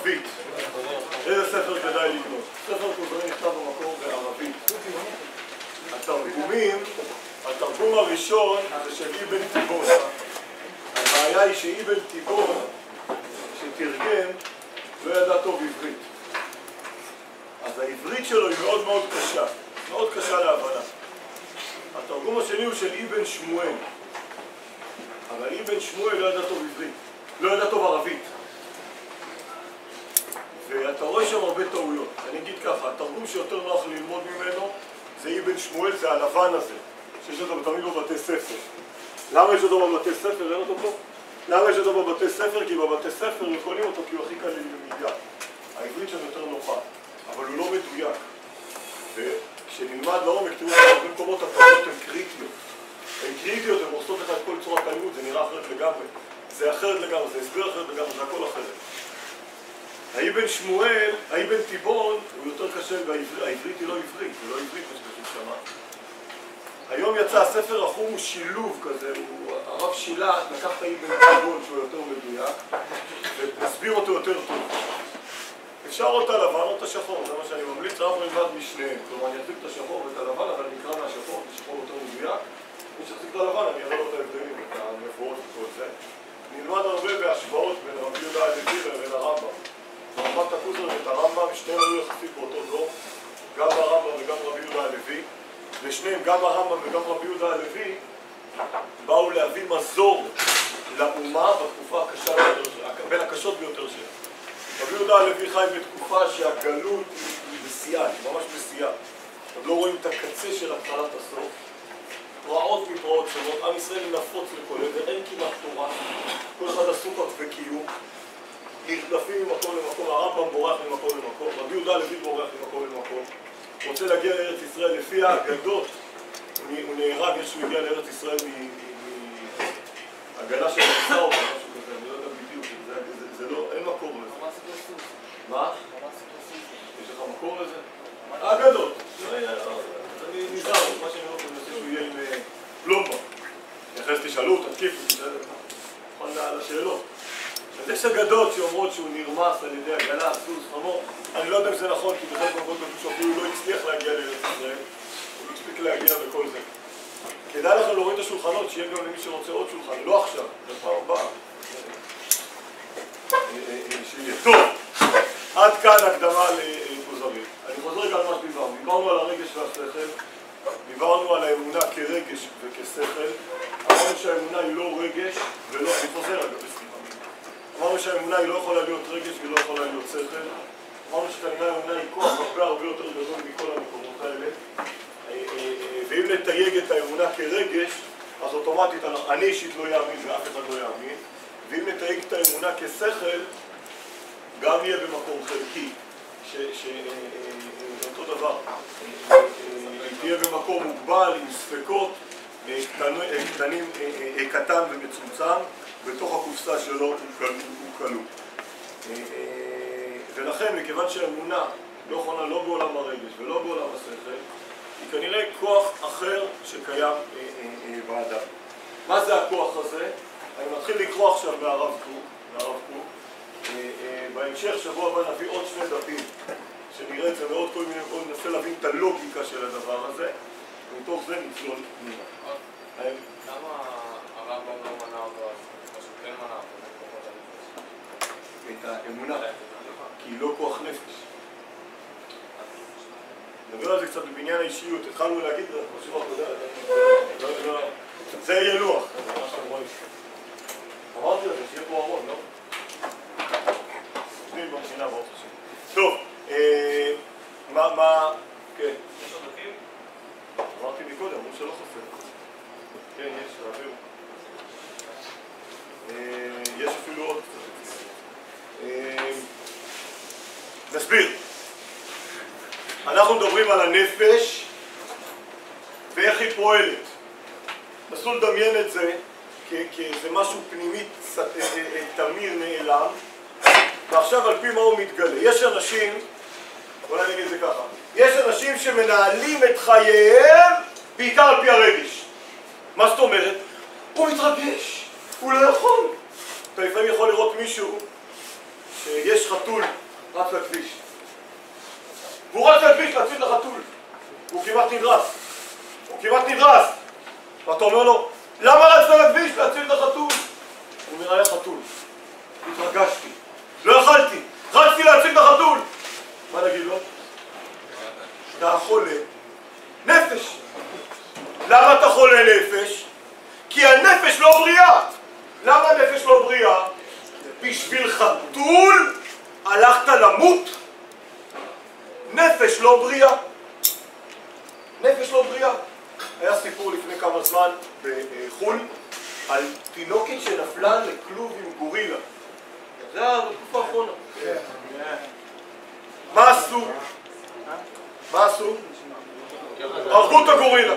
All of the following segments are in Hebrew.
בערבית. איזה ספר כדאי לקנות? ספר כוזרי נכתב במקור בערבית. התרגום הראשון זה של אבן תיבון. הבעיה היא שאבן תיבון, שתרגם, לא ידע טוב עברית. אז העברית שלו היא מאוד מאוד קשה, מאוד קשה להבנה. התרגום השני הוא של אבן שמואל. אבל אבן שמואל לא ידע טוב עברית, לא ידע טוב ערבית. ואתה רואה שם הרבה טעויות. אני אגיד ככה, התרגום שיותר נוח ללמוד ממנו זה אבן שמואל, זה הלבן הזה, שיש אותו תמיד בבתי ספר. למה יש אותו בבתי ספר? אין אותו פה? למה יש אותו בבתי ספר? כי בבתי ספר יכולים אותו כי הוא הכי קל ללמידה. העברית שם יותר נוחה, אבל הוא לא מדויק. וכשנלמד לעומק, תראו הרבה מקומות הטעויות הן קריטיות. הן קריטיות, הן עושות לך את כל צורת הלימוד, זה נראה אחרת לגמרי. זה אחרת לגמרי, זה הסבר אחרת לגמרי, זה הכל אחרת. האבן שמואל, האבן תיבון, הוא יותר קשה, והעברית היא לא עברית, זה לא עברית מה שכתוב שמה. היום יצא הספר החום הוא שילוב כזה, הרב שילת לקח את האבן תיבון שהוא יותר מדויק, והסביר אותו יותר טוב. אפשר אותה לבן או את השחור, זה מה שאני ממליץ, רב נלמד משניהם. כלומר, אני אחזיק את השחור ואת הלבן, אבל אני אקרא מהשחור, את השחור יותר מדויק. מי שחזיק את הלבן, אני אראה לו את ההבדלים, את המפורט וכל זה. נלמד הרבה בהשוואות בין רבי יהודה הלוי לבין הרמב"ם. רמת הכוזר ואת הרמב"ם, שניהם היו יחסית באותו דור, גם הרמב"ם וגם רבי יהודה הלוי. ושניהם, גם הרמב"ם וגם רבי יהודה הלוי, באו להביא מזור לאומה בתקופה הקשה ביותר, בין הקשות ביותר שלה. רבי יהודה הלוי חי בתקופה שהגלות היא בשיאה, היא ממש בשיאה. עוד לא רואים את הקצה של התחלת הסוף. פרעות מפרעות שונות, עם ישראל נפוץ לכל עבר, אין כמעט תורה. כל אחד עסוק רק בקיום. נרדפים ממקום למקום, הרמב"ם בורח ממקום למקום, רבי יהודה הלוי בורח ממקום למקום. הוא רוצה להגיע לארץ ישראל לפי האגדות. הוא נהרג איך שהוא הגיע לארץ ישראל מהגנה של המסע או משהו כזה, אני לא יודע בדיוק, זה לא, אין מקום לזה. מה? יש לך מקום לזה? האגדות. אני נזהר, מה שאני לא חושב שהוא יהיה עם פלומבה. אחרי שתשאלו, תתקיפו, נכון לשאלות. אז יש אגדות שאומרות שהוא נרמס על ידי הגנה, סוס, חמור. אני לא יודע אם זה נכון, כי בחלק מהמקומות שהוא אפילו לא הצליח להגיע לארץ ישראל. הוא הספיק להגיע וכל זה. כדאי לכם להוריד את השולחנות, שיהיה גם למי שרוצה עוד שולחן. לא עכשיו, בפעם הבאה. שיהיה. טוב, עד כאן הקדמה לכוזרי. אני חוזר גם מה שדיברנו. דיברנו על הרגש והשכל, דיברנו על האמונה כרגש וכשכל. אמרנו שהאמונה היא לא רגש ולא... אני חוזר אגב, אמרנו שהאמונה היא לא יכולה להיות רגש ולא יכולה להיות שכל. אמרנו שכנראה האמונה היא כוח הרבה יותר גדול מכל המקומות האלה. ואם נתייג את האמונה כרגש, אז אוטומטית אני אישית לא יאמין ואף אחד לא יאמין. ואם נתייג את האמונה כשכל, גם יהיה במקום חלקי, אותו דבר. היא תהיה במקום מוגבל עם ספקות, קטן ומצומצם, בתוך הקופסה שלו הוא כלוא. ולכן, מכיוון שהאמונה לא יכולה לא בעולם הרגש ולא בעולם השכל, היא כנראה כוח אחר שקיים באדם. מה זה הכוח הזה? אני מתחיל לקרוא עכשיו מהרב קוק. בהמשך, שבוע הבא נביא עוד 2 דפים, שנראה את זה מאוד כל מיני מקומות, ננסה להבין את הלוגיקה של הדבר הזה, ומתוך זה נצלול פנימה. למה הרמב"ם לא מנע אותו אז? משהו כן מנע אותו? את האמונה, כי היא לא כוח נפש. נדבר על זה קצת בבניין האישיות, התחלנו להגיד, זה יהיה לוח. אמרתי לזה, שיהיה פה ארון, לא? שנים במכינה ברוך השם. טוב, מה... כן. יש עוד דפים? אמרתי מקודם, אמרו שלא חסר. כן, יש, תעבירו. יש אפילו עוד קצת. נסביר. אנחנו מדברים על הנפש ואיך היא פועלת. נסו לדמיין את זה כאיזה משהו פנימי תמיר נעלם, ועכשיו על פי מה הוא מתגלה. יש אנשים, אולי אני אגיד את זה ככה, יש אנשים שמנהלים את חייהם בעיקר על פי הרגש. מה זאת אומרת? הוא מתרגש, הוא לא יכול. אתה לפעמים יכול לראות מישהו שיש יש חתול רץ לכביש. והוא רץ לכביש להציל את החתול. הוא כמעט נדרס. הוא כמעט נדרס. ואתה אומר לו, למה רצת לכביש להציל את החתול? הוא אומר, היה חתול. התרגשתי. לא יכלתי. רצתי להציל את החתול. מה נגיד לו? אתה חולה נפש. למה אתה חולה נפש? כי הנפש לא בריאה. למה הנפש לא בריאה? בשביל חתול הלכת למות? נפש לא בריאה. נפש לא בריאה. היה סיפור לפני כמה זמן בחול על תינוקת שנפלה לכלוב עם גורילה. זה היה בתקופה האחרונה. מה עשו? מה עשו? הרגו את הגורילה.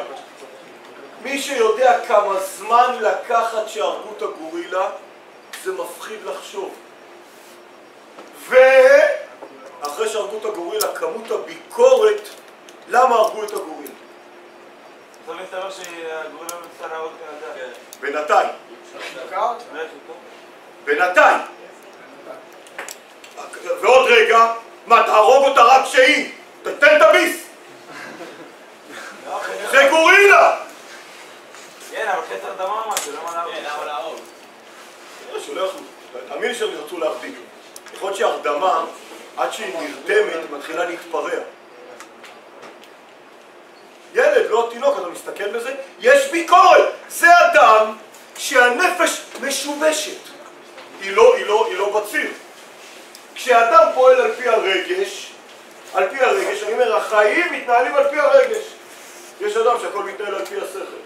מי שיודע כמה זמן לקחת שהרגו את הגורילה, זה מפחיד לחשוב. ואחרי שהרגו את הגורילה, כמות הביקורת, למה הרגו את הגורילה? זה מסתבר שהגורילה לא ניסה להרוג את האדם. בינתיים. בינתיים. ועוד רגע, מה, תהרוג אותה רק שהיא? תתן את הביס. זה גורילה! כן, אבל חצר דמה משהו, למה להרוג? נראה שלא יכלו. תאמין שהם רצו להרדיק. יכול להיות שהרדמה, עד שהיא נרדמת, מתחילה להתפרע. ילד, לא תינוק, אתה מסתכל בזה? יש ביקורת! זה אדם שהנפש משובשת. היא לא בציר. כשאדם פועל על פי הרגש, אני אומר, החיים מתנהלים על פי הרגש. יש אדם שהכל מתנהל על פי השכל.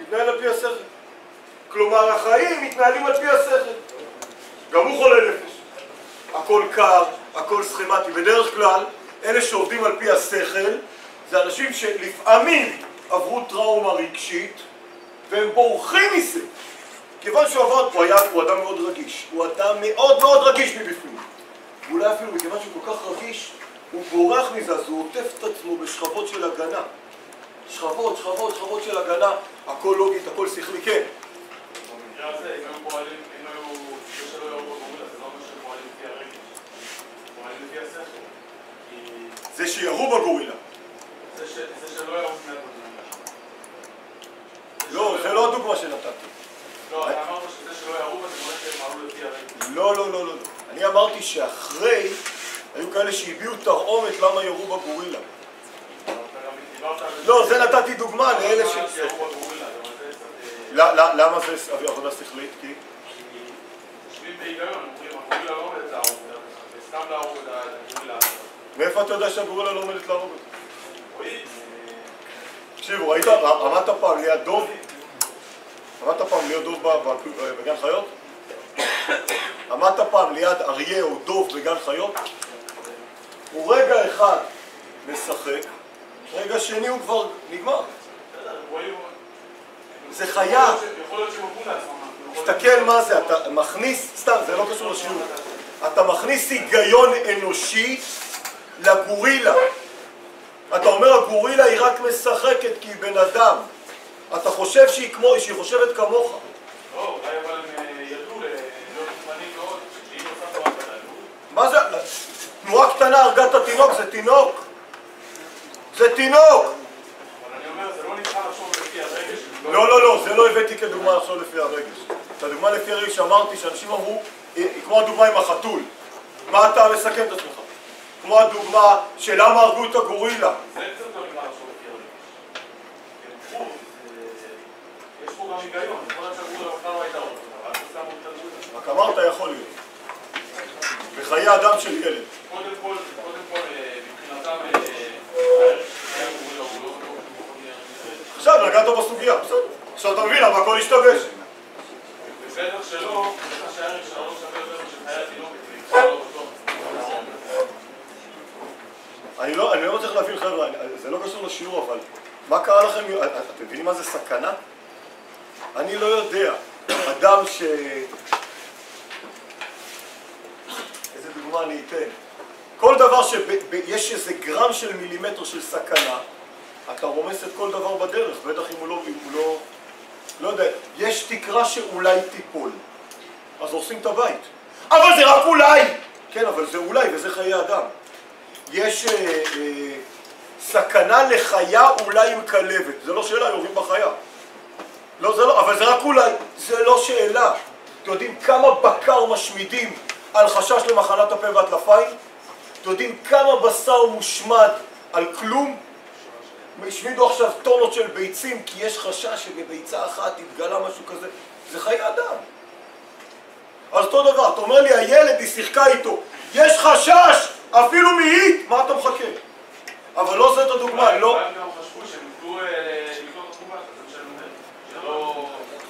מתנהל על פי השכל. כלומר, החיים מתנהלים על פי השכל. גם הוא חולה נפש. הכל קר, הכל סכמטי. בדרך כלל, אלה שעובדים על פי השכל, זה אנשים שלפעמים עברו טראומה רגשית, והם בורחים מזה. כיוון שהוא עבד, הוא אדם מאוד רגיש. הוא אדם מאוד מאוד רגיש מבפנים. ואולי אפילו מכיוון שהוא כל כך רגיש, הוא בורח מזה, אז הוא עוטף את עצמו בשכבות של הגנה. שכבות של הגנה, הכל לוגית, הכל שכלי, כן. במקרה הזה, אם היו פועלים, אם היו, שלא יראו בגורילה, זה לא אומר שהם פועלים לפי הרגש. פועלים לפי השכל. זה שירו בגורילה. זה שלא יראו לפני הגורילה. לא, זה לא הדוגמה שנתתי. לא, אתה אמרת שזה שלא יראו, ואתה אומר שהם עלו לפי הרגש. לא. אני אמרתי שאחרי, היו כאלה שהביאו תרעומת למה ירו בגורילה. לא, זה נתתי דוגמה לאלה ש... למה זה עבודה שכלית? כי? יושבים בהיגיון, אומרים, הגורילה לא עומדת להרוג, וסתם להרוג את הגורילה. מאיפה אתה יודע שהגורילה לא עומדת להרוג אותה? רואים? תקשיבו, ראית, עמדת פעם ליד דוב? עמדת פעם ליד דוב בגן חיות? עמדת פעם ליד אריה או דוב בגן חיות? הוא רגע אחד משחק, רגע שני הוא כבר נגמר. זה חיה. יכול להיות שמבוא לעצמם. תסתכל מה זה, אתה מכניס, סתם, זה לא קשור לשיעור. אתה מכניס היגיון אנושי לגורילה. אתה אומר, הגורילה היא רק משחקת כי היא בן אדם. אתה חושב שהיא חושבת כמוך. לא, אולי אבל הם ידעו להיות מוכנים מאוד, שהיא עושה תורה בדלו. מה זה? תנועה קטנה הרגה את התינוק, זה תינוק. זה תינוק. אבל אני אומר, זה לא נבחר לחשוב לפי הרגש. לא, זה לא הבאתי כדוגמה לחשוב לפי הרגש. את הדוגמה לפי הרגש שאמרתי, שאנשים אמרו, כמו הדוגמה עם החתול. מה אתה מסכם את עצמך? כמו הדוגמה של למה הרגו את הגורילה. זה קצת לא נבחר לחשוב לפי הרגש. יש פה גם היגיון, יכול להיות שהגורילה בכלל לא הייתה עוד, אבל אתה שם אותה גורילה. רק אמרת יכול להיות. בחיי אדם של ילד. קודם כל, מבחינתם, עכשיו נגעת בסוגיה, בסדר. עכשיו אתה מבין, אבל הכל השתבש. בסדר שלא, בטח שהערך שלו לא שווה יותר משל חיי התינוקת, אני לא מצליח להבין, חבר'ה, זה לא קשור לשיעור, אבל מה קרה לכם? אתם מבינים מה זה סכנה? אני לא יודע. אדם ש... איזה דוגמה אני אתן? כל דבר שיש איזה גרם של מילימטר של סכנה, אתה רומס את כל דבר בדרך, בטח אם הוא לא יודע, יש תקרה שאולי תיפול, אז הורסים את הבית. אבל זה רק אולי! כן, אבל זה אולי, וזה חיי אדם. יש סכנה לחיה אולי עם כלבת. זה לא שאלה, יורים בחיה. לא, זה לא, אבל זה רק אולי. זה לא שאלה. אתם יודעים כמה בקר משמידים על חשש למחלת הפה והטלפיים? אתם יודעים כמה בשר מושמד על כלום? השמידו עכשיו טונות של ביצים כי יש חשש שבביצה אחת התגלה משהו כזה. זה חיי אדם. אז אותו דבר, אתה אומר לי, הילד, היא שיחקה איתו. יש חשש, אפילו מאית, מה אתה מחכה? אבל לא זאת הדוגמה, לא... הם גם חשבו שהם יוכלו לקנות את התגובה, זה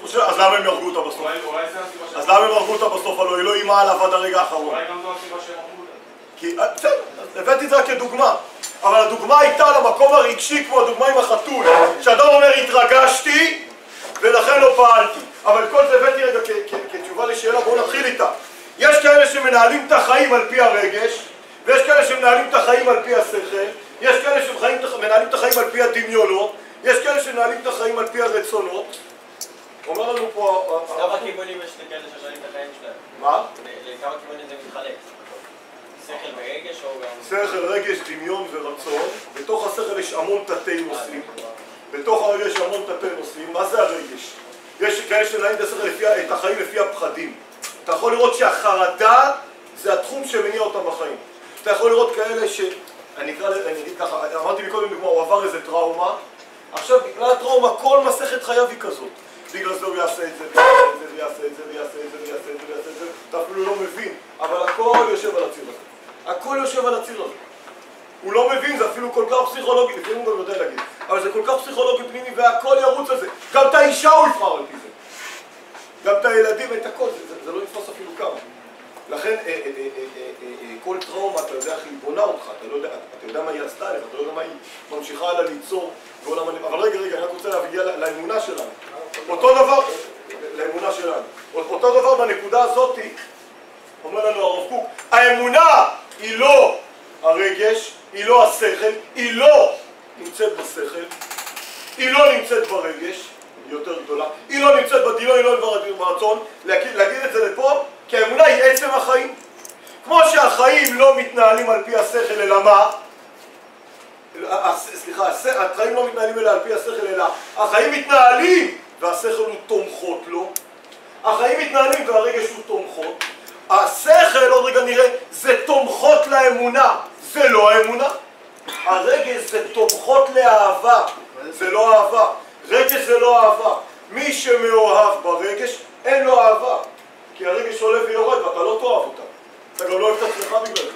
משנה. אז למה הם ירגו אותה בסוף? אולי זה הסיבה שהם... אז למה הם ירגו אותה בסוף? הלוא היא לא אימה עליו עד הרגע האחרון. אולי גם זו הסיבה שהם ירגו אותה. כי, בסדר, הבאתי את זה כדוגמה. אבל הדוגמה הייתה למקום הרגשי כמו הדוגמה עם החתול. שאדם אומר, התרגשתי ולכן לא פעלתי. אבל כל זה הבאתי רגע כתשובה לשאלה, בואו נתחיל איתה. יש כאלה שמנהלים את החיים על פי הרגש, ויש כאלה שמנהלים את החיים על פי השכל, יש כאלה שמנהלים את החיים על פי הדמיונות, יש כאלה שמנהלים את החיים על פי הרצונות. אומר לנו פה... כמה כיוונים יש לכאלה שמנהלים את החיים שלהם? מה? לכמה כיוונים זה מתחלק? שכל ורגש או גם... שכל, רגש, דמיון ורצון. בתוך השכל יש המון תתי נושאים. בתוך הרגש יש המון תתי נושאים. מה זה הרגש? יש כאלה שמנהלים את החיים לפי הפחדים. אתה יכול לראות שהחרדה זה התחום שמניע אותם בחיים. אתה יכול לראות כאלה ש... אני אגיד ככה, אמרתי מקודם דוגמה, הוא עבר איזה טראומה. עכשיו בגלל הטראומה כל מסכת חייו היא כזאת. בגלל זה הוא יעשה את זה, ויעשה את זה, ויעשה את זה, ויעשה את זה, ויעשה את זה. אתה אפילו לא מבין, אבל הכל יושב על הציר הזה. הכל יושב על הציר הזה. הוא לא מבין, זה אפילו כל כך פסיכולוגי, לפעמים הוא גם יודע להגיד, אבל זה כל כך פסיכולוגי פנימי והכל ירוץ על זה. גם את האישה הוא יבחר על פי זה. גם את הילדים ואת הכל, זה לא יתפוס אפילו כמה. לכן כל טראומה, אתה יודע איך היא בונה אותך, אתה יודע מה היא עשתה לך, אתה לא יודע מה היא ממשיכה לה ליצור בעולם הנפש. אבל רגע, אני רק רוצה להגיע לאמונה שלנו. אותו דבר, לאמונה שלנו. אותו דבר בנקודה הזאת, אומר לנו הרב קוק, האמונה היא לא הרגש, היא לא השכל, היא לא נמצאת בשכל, היא לא נמצאת ברגש, היא יותר גדולה, היא לא נמצאת בדמיון, היא לא נמצאת ברצון, להגיד את זה לפה, כי האמונה היא עצם החיים. כמו שהחיים לא מתנהלים על פי השכל אלא מה? סליחה, החיים לא מתנהלים אלא על פי השכל אלא החיים מתנהלים והשכל הוא תומכות לו. החיים מתנהלים והרגש הוא תומכות. השכל, עוד רגע נראה, זה תומכות לאמונה, זה לא האמונה. הרגש זה תומכות לאהבה, זה לא אהבה. רגש זה לא אהבה. מי שמאוהב ברגש אין לו אהבה. כי הרגש עולה ויורד ואתה לא תאהב אותה. אתה גם לא אוהב את עצמך בגלל זה.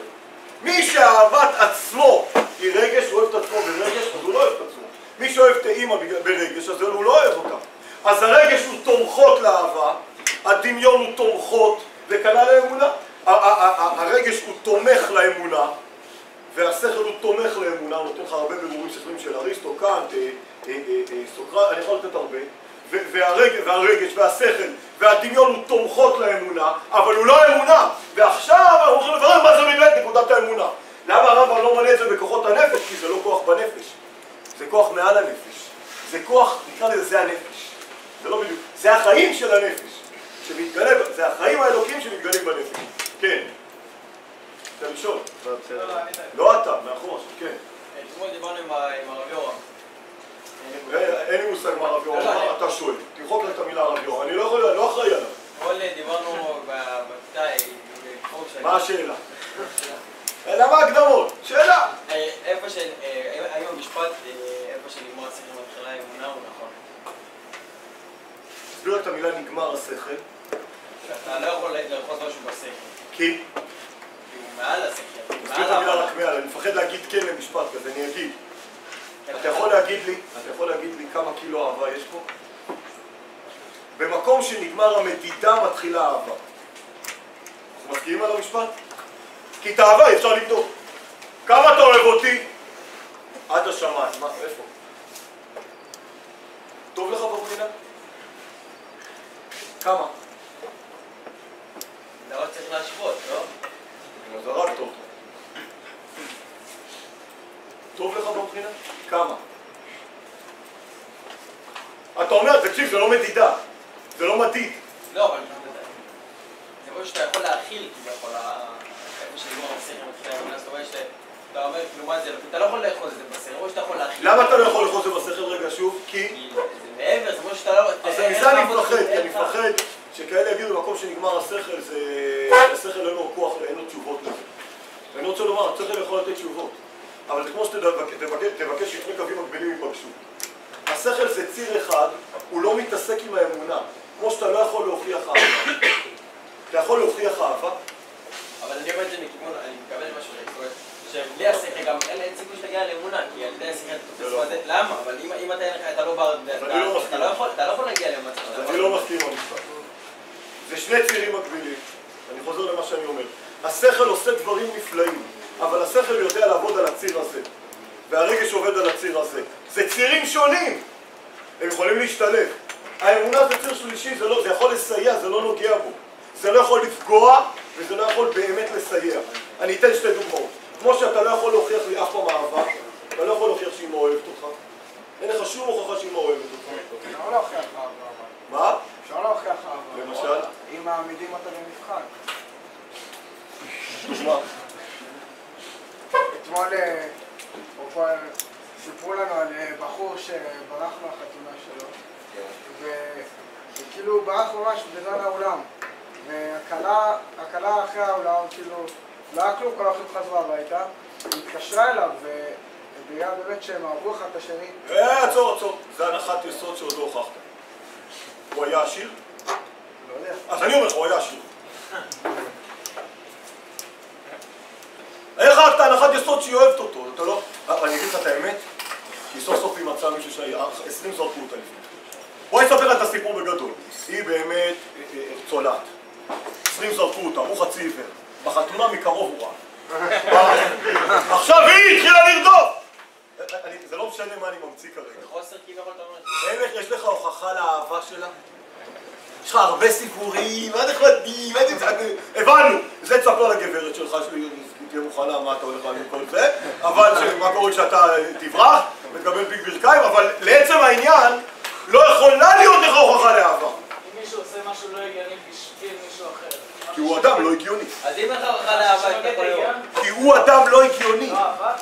מי שאהבת עצמו היא רגש, הוא אוהב את עצמו ברגש, אז הוא לא אוהב את עצמו. מי שאוהב את האמא ברגש, אז הוא לא אוהב אותה. אז הרגש הוא תומכות לאהבה, הדמיון הוא תומכות, וכנ"ל לאמונה. הרגש הוא תומך לאמונה, והשכל הוא תומך לאמונה, הוא נותן לך הרבה בירורים שכלים של אריסטו, קאנט, סוקרט, אני יכול לתת הרבה. והרגש והשכל והדמיון הוא תומכות לאמונה, אבל הוא לא אמונה. ועכשיו אנחנו הולכים לברר מה זה באמת נקודת האמונה. למה הרמב"ם לא מלא את זה בכוחות הנפש? כי זה לא כוח בנפש, זה כוח מעל הנפש. זה כוח, נקרא לזה, זה הנפש. זה לא בדיוק, זה החיים של הנפש שמתגלה, זה החיים האלוקים שמתגלים בנפש. כן. אתה לשאול? לא אתה, מאחור, כן. אתמול דיברנו עם הרב יורם. אין לי מושג מה הרב יורם, אתה שואל. תמחוק את המילה הרב יורם, אני לא יכול, לא אחראי עליו. אתמול דיברנו בכיתה עם... מה השאלה? למה הקדמות? שאלה! איפה האם המשפט, איפה שנגמר השכל מתחילה האמונה הוא נכון? תסביר את המילה נגמר השכל. שאתה לא יכול לאחוז משהו בשכל. כי? הוא מעל השכל. תסביר את המילה רק מעל, אני מפחד להגיד כן למשפט כזה, אני אגיד. אתה יכול להגיד לי כמה קילו אהבה יש פה? במקום שנגמר המדידה מתחילה אהבה. אנחנו מסכימים על המשפט? כי את האהבה אפשר לבדוק. כמה אתה אוהב אותי? עד השמיים. מה? איפה? טוב לך במדינה? כמה? זה רק צריך להשוות, לא? זה רק טוב. טוב לך במדינה? כמה? אתה אומר, תקשיב, זה לא מדידה, זה לא מדיד. לא, אבל זה משהו שאתה יכול להכיל, כי אתה יכול... אתה לא יכול לאכול את זה בשכל, או שאתה יכול להכין. למה אתה לא יכול לאכול את זה בשכל רגע שוב? כי... זה מעבר, זה כמו שאתה לא... אז מזה אני מפחד, כי אני מפחד שכאלה יגידו במקום שנגמר השכל, השכל אין לו כוח, אין לו תשובות לזה. ואני רוצה לומר, השכל יכול לתת תשובות. אבל זה כמו שתבקש ששני קווים מקבילים ייפגשו. השכל זה ציר אחד, הוא לא מתעסק עם האמונה. כמו שאתה לא יכול להוכיח אהבה. אתה יכול להוכיח אהבה? אבל אני אומר את זה מכיוון, אני מקבל משהו רגע. שבלי השכל גם אין סיכוי שתגיע לאמונה, כי על ידי השכל אתה תופס מה זה. למה? אבל אם אתה לא בר... אתה לא יכול להגיע למצב. אני לא מסכים עם המשפט. זה שני צירים מקבילים. אני חוזר למה שאני אומר. השכל עושה דברים נפלאים, אבל השכל יודע לעבוד על הציר הזה. והרגש עובד על הציר הזה. זה צירים שונים. הם יכולים להשתלב. האמונה זה ציר שלישי, זה יכול לסייע, זה לא נוגע בו. זה לא יכול לפגוע, וזה לא יכול באמת לסייע. אני אתן שתי דוגמאות. כמו שאתה לא יכול להוכיח לי אף פעם אהבה, אתה לא יכול להוכיח שאמא אוהבת אותך. אין לך שום הוכחה שאמא אוהבת אותך. אפשר להוכיח אהבה. מה? אפשר להוכיח אהבה. למשל? אם מעמידים אותה במבחן. דוגמה. אתמול סיפרו לנו על בחור שברח מהחתונה שלו, וכאילו ברח ממש בזמן האולם, והכלה אחרי האולם כאילו לא היה כלום, כל האחים חזרה הביתה, היא התקשרה אליו ובגלל באמת שהם אהבו אחד את השני. עצור, זה הנחת יסוד שעוד לא הוכחת. הוא היה עשיר? לא יודע. אז אני אומר לך, הוא היה עשיר. אין לך רק את ההנחת יסוד שהיא אוהבת אותו, אתה לא... אני אגיד לך את האמת, כי סוף סוף היא מצאה מישהו שהיה 20 זרקו אותה לפני. בואי נספר לך את הסיפור בגדול. היא באמת צולעת. 20 זרקו אותה, הוא חצי עיוור. בחתונה מקרוב הוא רע. עכשיו היא התחילה לרדוף! זה לא משנה מה אני ממציא כרגע. חוסר כביכול אתה אומר. יש לך הוכחה לאהבה שלה? יש לך הרבה סיפורים, מה נחמדים, הבנו! זה תספר לגברת שלך שתהיה מוכנה מה אתה הולך להגיד כל זה, אבל מה קורה כשאתה תברח ותקבל ביג ברכיים, אבל לעצם העניין לא יכולה להיות לך הוכחה לאהבה. אם מישהו עושה משהו לא הגיוני בשביל מישהו אחר. כי הוא אדם לא הגיוני. אז אם לך הוכחה לאהבה, אתה יכול לראות. כי הוא אדם לא הגיוני. לא אהבה?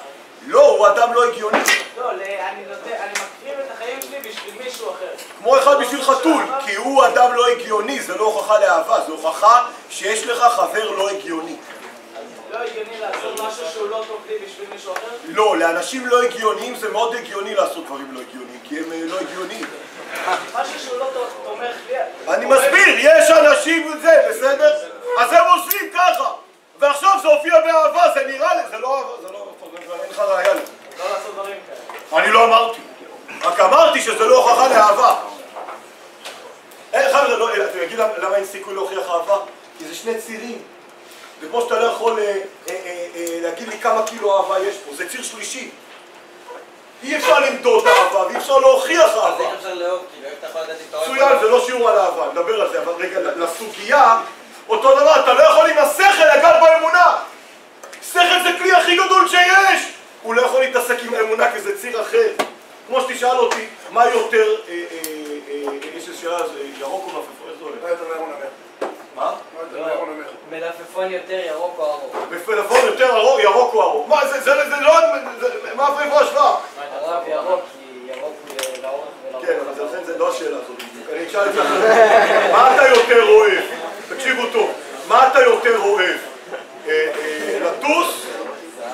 לא, הוא אדם לא הגיוני. לא, אני מקריב את החיים שלי בשביל מישהו אחר. כמו אחד בשביל חתול, כי הוא אדם לא הגיוני, זה לא הוכחה לאהבה, זה הוכחה שיש לך חבר לא הגיוני. לא הגיוני לעשות משהו שהוא לא טוב לי בשביל מישהו אחר? לא, לאנשים לא הגיוניים זה מאוד הגיוני לעשות דברים לא הגיוניים, כי הם לא הגיוניים. משהו שהוא לא תומך לי. אני מסביר, יש אנשים וזה, בסדר? אז הם עושים ככה, ועכשיו זה הופיע באהבה, זה נראה לי, זה לא, אין לך ראייה לזה. לא לעשות דברים כאלה. אני לא אמרתי, רק אמרתי שזה לא הוכחה לאהבה. חבר'ה, אתה יגיד למה אין סיכוי להוכיח אהבה? כי זה שני צירים. וכמו שאתה לא יכול להגיד לי כמה קילו אהבה יש פה, זה ציר שלישי. אי אפשר למדוד אהבה ואי אפשר להוכיח אהבה. אז איך אפשר לאהוב? כאילו, איך אתה יכול לדעת אם אתה אוהב? מצוין, זה לא שיעור על אהבה, נדבר על זה, אבל רגע, לסוגיה, אותו דבר, אתה לא יכול עם השכל לגעת באמונה. שכל זה כלי הכי גדול שיש. הוא לא יכול להתעסק עם אמונה כי זה ציר אחר. כמו שתשאל אותי, מה יותר, יש איזו שאלה, ירוק או מלפפון, איך זה הולך? לא יותר לאמון המר. מה? לא יותר לאמון המר. מלפפון יותר ירוק או ארוך? מלפפון יותר ירוק או ארוך. מה, זה לא, מה איפה ההשוואה? הרב ירוק, כי ירוק הוא לאורך ולאורך. כן, אבל לכן זה לא השאלה הזאת. אני אשאל את זה אחרת. מה אתה יותר אוהב? תקשיבו טוב. מה אתה יותר אוהב? לטוס?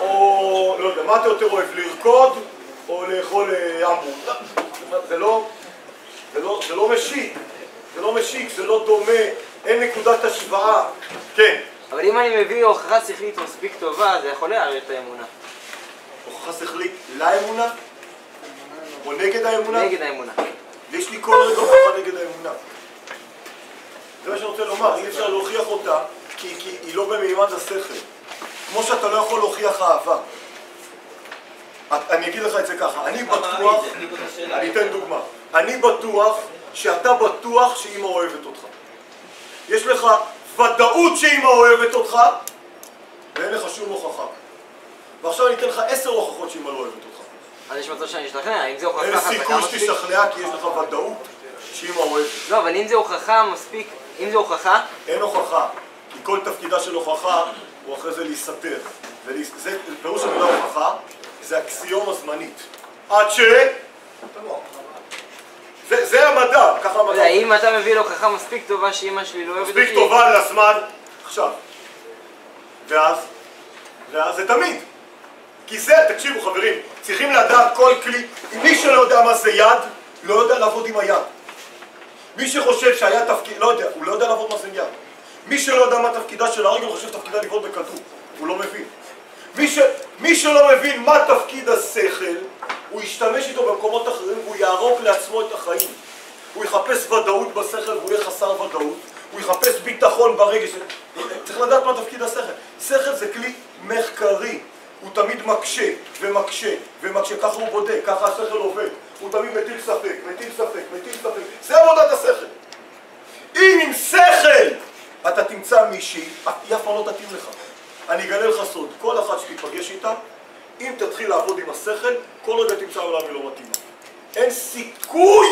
או, לא יודע, מה אתה יותר אוהב? לרקוד? או לאכול המבורג? זה לא משיק. זה לא משיק, זה לא דומה. אין נקודת השוואה. כן. אבל אם אני מביא הוכחה שכלית מספיק טובה, זה יכול לערער את האמונה. הוכחה שכלית לאמונה? או נגד האמונה? נגד האמונה. ויש לי כל רגע הוכחה נגד האמונה. זה מה שאני רוצה לומר, אי אפשר להוכיח אותה, כי היא לא במימד השכל. כמו שאתה לא יכול להוכיח אהבה. אני אגיד לך את זה ככה, אני בטוח, אני אתן דוגמה, אני בטוח שאתה בטוח שאמא אוהבת אותך. יש לך ודאות שאמא אוהבת אותך, ואין לך שום הוכחה. ועכשיו אני אתן לך 10 הוכחות שאמא לא אוהבת אותך. אז יש מצב שאני אשתכנע, אם זה הוכחה אין חזקה סיכוי מספיק... שתשתכנע כי יש לך ודאות שאמא אוהבת. לא, אבל אם זה הוכחה מספיק, אם זה הוכחה... אין הוכחה, כי כל תפקידה של הוכחה הוא אחרי זה להיסתר. זה פירוש המילה הוכחה, זה אקסיומה זמנית. עד ש... זה המדע, ככה המדע. אם אתה מביא לו הוכחה מספיק טובה שאמא שלי לא אוהבת אותי... מספיק טובה לזמן, עכשיו. ואז זה תמיד. כי זה, תקשיבו חברים, צריכים לדעת כל כלי. אם מי שלא יודע מה זה יד, לא יודע לעבוד עם היד. מי שחושב שהיד תפקיד, לא יודע, הוא לא יודע לעבוד מה זה יד. מי שלא יודע מה תפקידה של הרגל, הוא חושב תפקידה לבעוט בכדור. הוא לא מבין. מי שלא מבין מה תפקיד השכל, הוא ישתמש איתו במקומות אחרים והוא יערוק לעצמו את החיים. הוא יחפש ודאות בשכל והוא יהיה חסר ודאות. הוא יחפש ביטחון ברגש. צריך לדעת מה תפקיד השכל. שכל זה כלי מחקרי. הוא תמיד מקשה ומקשה ומקשה. ככה הוא בודק, ככה השכל עובד. הוא תמיד מטיל ספק, מטיל ספק, מטיל ספק. זה עבודת השכל. אם עם שכל אתה תמצא מישהי, היא אף פעם לא תתאים לך. אני אגלה לך סוד, כל אחת שתיפגש איתה, אם תתחיל לעבוד עם השכל, כל רגע תמצא עולם היא לא מתאימה. אין סיכוי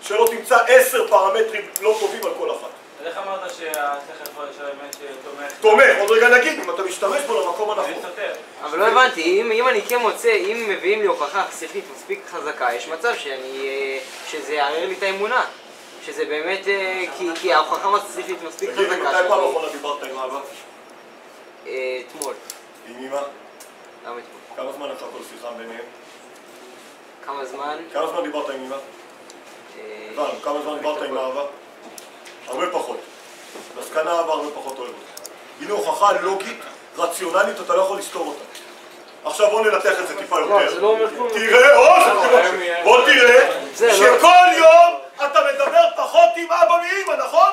שלא תמצא 10 פרמטרים לא טובים על כל אחת. איך אמרת שהשכל של האמת תומך? תומך, עוד רגע נגיד, אם אתה משתמש בו למקום הנכון. אבל לא הבנתי, אם אני כן מוצא, אם מביאים לי הוכחה שכלית מספיק חזקה, יש מצב שזה יערער לי את האמונה. שזה באמת, כי ההוכחה שכלית מספיק חזקה. תגיד, מתי פעם אחרונה דיברת עם אבא? אתמול. עם אמא? גם אתמול. כמה זמן לקחה כל שיחה ביניהם? כמה זמן? כמה זמן דיברת עם אמא? הבנו, כמה זמן דיברת עם אבא? הרבה פחות. מסקנה אבא הרבה פחות אוהב אותה. הנה הוכחה לוגית, רציונלית, אתה לא יכול לסתור אותה. עכשיו בוא ננתח את זה טיפה יותר. תראה, בוא תראה שכל יום אתה מדבר פחות עם אבא מאמא, נכון?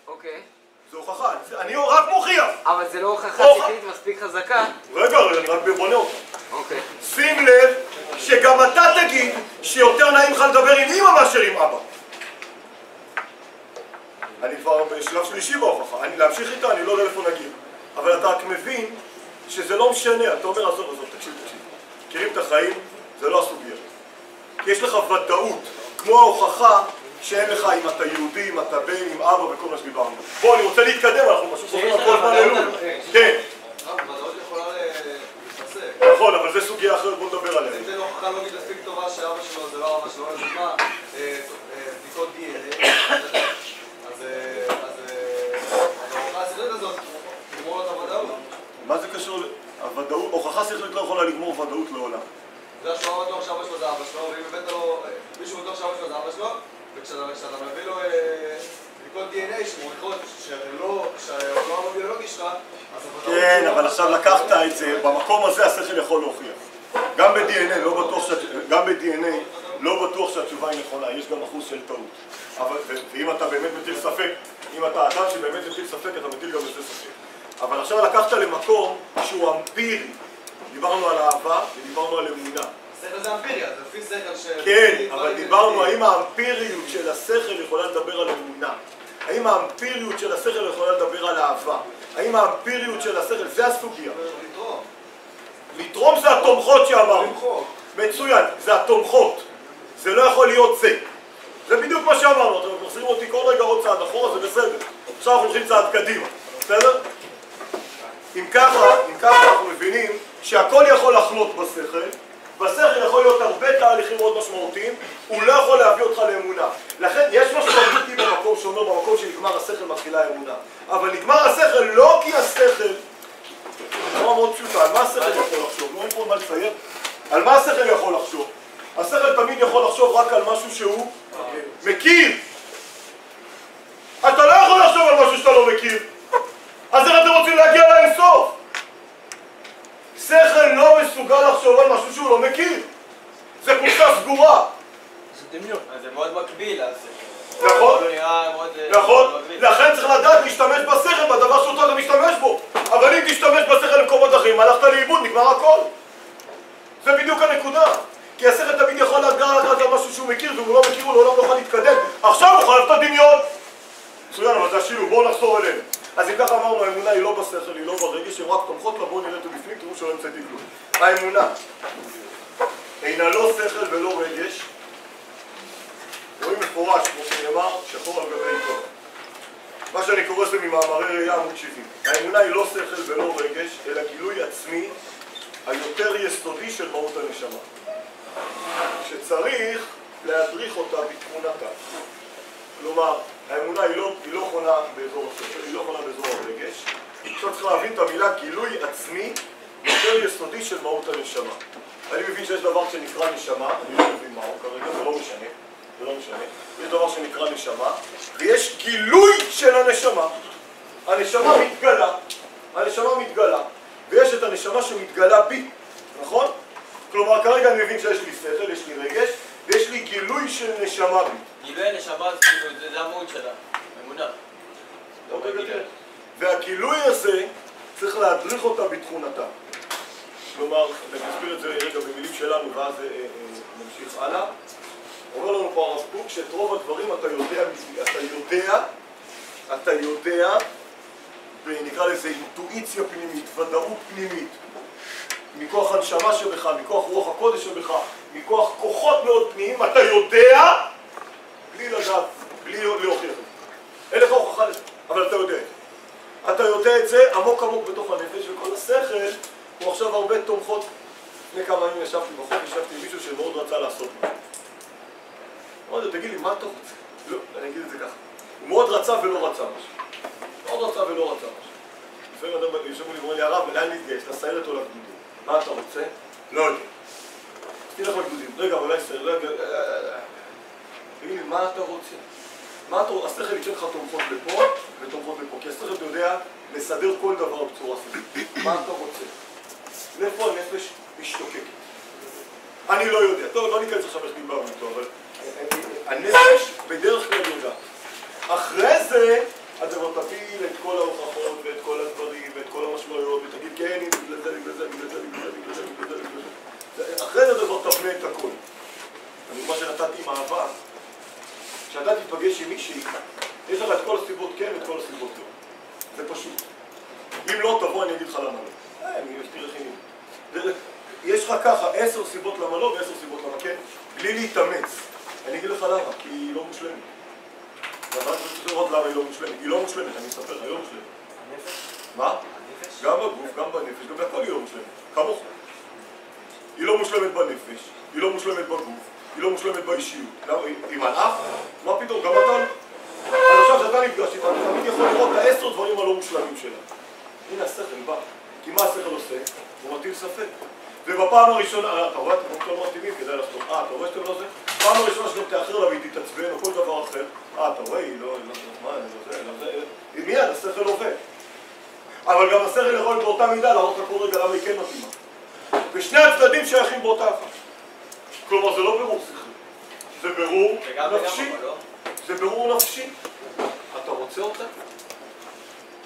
אוקיי. זה הוכחה, אני רק מוכיח. אבל זה לא הוכחה שכלית מספיק חזקה. רגע, אני רק בונה אותה. אוקיי. שים לב שגם אתה תגיד שיותר נעים לך לדבר עם אמא מאשר עם אבא. אני כבר בשלב שלישי בהוכחה, להמשיך איתה אני לא יודע איפה נגיד. אבל אתה רק מבין שזה לא משנה, אתה אומר עזוב, תקשיב. מכירים את החיים, זה לא הסוגיה. כי יש לך ודאות, כמו ההוכחה שאין לך אם אתה יהודי, אם אתה בן, עם אבא וכל מה שדיברנו. בוא, אני רוצה להתקדם, אנחנו משהו חוזרים על כל זמן אלול. כן. ודאות יכולה להתפסק. נכון, אבל זה סוגיה אחרת, בוא נדבר עליה. אם זה לא הוכחה לוגית מספיק טובה שאבא שלו זה לא אבא שלו, לדוגמה, בדיקות DNA, אז ההוכחה הסרית הזאת תגמור את הוודאות. מה זה קשור לוודאות? הוכחה שכלית לא יכולה לגמור ודאות לעולם. זה שהוא בטוח שאבא שלו זה אבא שלו, ואם הבאת לו מישהו בטוח שאבא שלו זה אבא שלו, וכשאתה מביא לו בדיקות DNA שמוכיחות שהוא לא הביולוגי שלך, אז הוודאות... כן, אבל עכשיו לקחת את זה, במקום הזה השכל יכול להוכיח. גם ב-DNA לא בטוח שהתשובה היא נכונה, יש גם אחוז של טעות. ואם אתה באמת מטיל ספק, אם אתה אדם שבאמת מטיל ספק, אתה מטיל גם בזה ספק. אבל עכשיו לקחת למקום שהוא אמפירי. דיברנו על אהבה ודיברנו על אמונה. השכל זה אמפיריה, זה לפי שכל ש... כן, אבל דיברנו האם האמפיריות של השכל יכולה לדבר על אמונה. האם האמפיריות של השכל יכולה לדבר על אהבה. האם האמפיריות של השכל, זה הסוגיה. לתרום. לתרום זה התומכות שאמרנו. מצוין, זה התומכות. זה לא יכול להיות זה. זה בדיוק מה שאמרנו, אתם מחזירים אותי כל רגע עוד צעד אחורה, זה בסדר. עכשיו אנחנו הולכים צעד קדימה, בסדר? אם ככה אנחנו מבינים שהכל יכול לחנות בשכל, בשכל יכול להיות הרבה תהליכים מאוד משמעותיים, הוא לא יכול להביא אותך לאמונה. לכן יש משמעותי במקום שאומר, במקום שנגמר השכל מתחילה האמונה. אבל נגמר השכל לא כי השכל, דבר מאוד פשוטה, על מה השכל יכול לחשוב? לא אין פה מה לצייר. על מה השכל יכול לחשוב? השכל תמיד יכול לחשוב רק על משהו שהוא מכיר. אתה לא יכול לחשוב על משהו שאתה לא מכיר. אז איך אתם רוצים להגיע לאינסוף? שכל לא מסוגל לחשוב על משהו שהוא לא מכיר. זה קופסה סגורה. זה דמיון. זה מאוד מקביל לשכל. נכון? נכון. מקביל. לכן צריך לדעת להשתמש בשכל בדבר שאותו אתה משתמש בו. אבל אם תשתמש בשכל למקומות אחרים, הלכת לאיבוד, נגמר הכל. זה בדיוק הנקודה. כי השכל תמיד יכול לדעת על משהו שהוא מכיר, והוא לא מכיר, הוא לעולם לא יכול להתקדם. עכשיו הוא חייב את הדמיון. מצוין, אבל זה השילוב, בואו נחזור אלינו. אז אם ככה אמרנו, האמונה היא לא בשכל, היא לא ברגש, הן רק תומכות לה, בואו נראה את הבפנים, תראו שלא המצאתי כלום. האמונה אינה לא שכל ולא רגש. רואים מפורש, כמו שנאמר, שחור על גבי עיתון. מה שאני קורא זה ממאמרי ראייה עמוד 70. האמונה היא לא שכל ולא רגש, אלא גילוי עצמי היותר יסודי של מהות הנשמה, שצריך להדריך אותה בתכונתה. כלומר, האמונה היא לא חונה באזור השכל, היא לא חונה באזור הרגש. עכשיו צריך להבין את המילה גילוי עצמי יותר יסודי של מהות הנשמה. אני מבין שיש דבר שנקרא נשמה, אני לא מבין מהו כרגע, זה לא משנה. יש דבר שנקרא נשמה, ויש גילוי של הנשמה. הנשמה מתגלה, ויש את הנשמה שמתגלה בי, נכון? כלומר, כרגע אני מבין שיש לי שכל, יש לי רגש, ויש לי גילוי של נשמה בי. גילוי הנשמה זה המהות שלה, אמונה. והגילוי הזה צריך להדריך אותה בתכונתה. כלומר, אני אסביר את זה רגע במילים שלנו, ואז נמשיך הלאה. אומר לנו פה הרב קוק שאת רוב הדברים אתה יודע, ונקרא לזה אינטואיציה פנימית, ודאות פנימית, מכוח הנשמה שבך, מכוח רוח הקודש שבך, מכוח כוחות מאוד פנימיים, אתה יודע, בלי לדעת, בלי להוכיח את זה. אין לך הוכחה לזה, אבל אתה יודע את זה. אתה יודע את זה עמוק עמוק בתוך הנפש, וכל השכל הוא עכשיו הרבה תומכות. לפני כמה ימים ישבתי עם מישהו שמאוד רצה לעשות משהו. אמרתי לו, תגיד לי, מה אתה רוצה? לא, אני אגיד את זה ככה. הוא מאוד רצה ולא רצה משהו. לפעמים אדם יושב מולי ואומר לי, הרב, לאן להתגייס? לסיירת או לגדודים? מה אתה רוצה? לא יודע. תלך לגדודים. רגע, אולי סיירת, תגיד לי, מה אתה רוצה? השכל ייתן לך תומכות לפה ותומכות לפה, כי השכל יודע לסדר כל דבר בצורה סביבית. מה אתה רוצה? לאיפה הנפש משתוקקת? אני לא יודע. טוב, לא ניכנס עכשיו איך דיברנו איתו, אבל הנפש בדרך כלל יודעת. אחרי זה, אתה כבר תפיל את כל ההוכחות ואת כל הדברים ואת כל המשמעויות ותגיד כן, בגלל זה. אחרי זה אתה כבר תפנה את הכל. הדוגמה שנתתי עם אהבה, כשאתה תתפגש עם מישהי, יש לך את כל הסיבות כן ואת כל הסיבות לא. זה פשוט. אם לא תבוא אני אגיד לך למה לא. תראה חינים. יש לך ככה 10 סיבות למה לא ו10 סיבות למה כן, בלי להתאמץ. אני אגיד לך למה, כי היא לא מושלמת. אבל אני צריך לראות למה היא לא מושלמת. היא לא מושלמת, אני אספר לך, היא לא מושלמת. הנפש? מה? גם בגוף, גם בנפש, גם בכל היא לא מושלמת. כמוך. היא לא מושלמת בנפש, היא לא מושלמת בגוף, היא לא מושלמת באישיות. היא מלאך? מה פתאום? גם אתה? אז עכשיו שאתה נפגש איתה, אתה תמיד יכול לראות את 10 דברים הלא מושלמים שלה. הנה השכל בא. כי מה השכל עושה? הוא מטיל ספק. ובפעם הראשונה, אתה רואה, אתם לא מתאימים כדאי לחתוך. אתה רואה שאתם לא עושה? פעם הראשונה שגם תאחר לה והיא תתעצבן או כל דבר אחר. אתה רואה, היא לא, מה, זה. מיד, השכל עובד. אבל גם השכל יכול באותה מידה להראות לך כל רגע למה היא כן מתאימה. ושני הצדדים שייכים באותה אחת. כלומר, זה לא ברור שכלי. זה ברור נפשי. זה ברור נפשי. אתה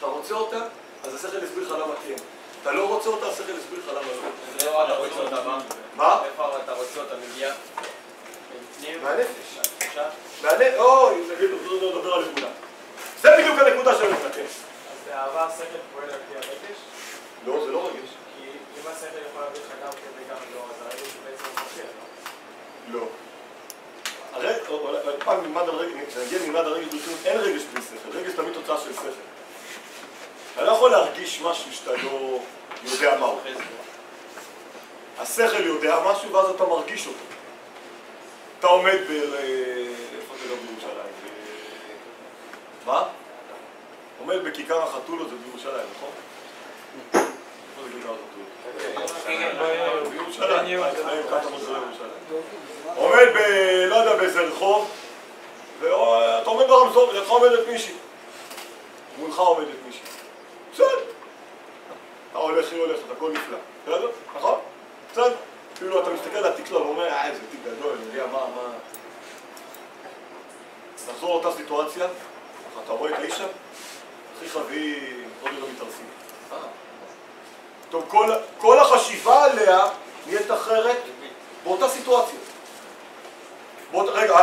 רוצה אותה? אז השכל יסביר לך למה כן. אתה לא רוצה אותה, השכל יסביר לך למה לא. לא, אתה רוצה אותה, מה? מה? איפה אתה רוצה אותה, מגיע? מהנפש. אוי, נגיד, נדבר על נקודה. זה בדיוק הנקודה שאני מתנקס. אז באהבה השכל פועל על פי הרגש? לא, זה לא רגש. כי אם השכל יכול להביא לך גם כן וגם לא, אז הרגש הוא בעצם מפחיד, לא? לא. הרי, פעם נלמד על רגש, כשנגיע נלמד על רגש ברצינות, אין רגש בלי שכל. רגש תמיד תוצאה של שכל. אתה לא יכול להרגיש משהו שאתה לא יודע מהו. השכל יודע משהו ואז אתה מרגיש אותו. אתה עומד איפה זה לא בירושלים? מה? עומד בכיכר החתולות, זה בירושלים, נכון? איפה זה כיכר החתולות? בירושלים. עומד לא יודע באיזה רחוב, ואתה עומד ברמזור, לידך עומדת מישהי. מולך עומדת מישהי. בסדר. אתה הולך, היא הולכת, הכל נפלא. בסדר? נכון? בסדר? אפילו אתה מסתכל על התיק שלו ואומר, איזה תיק גדול, אני יודע מה. נחזור לאותה סיטואציה, אתה רואה את האישה, הכי חבי, עוד לא מתארסים. טוב, כל החשיבה עליה נהיית אחרת באותה סיטואציה. רגע,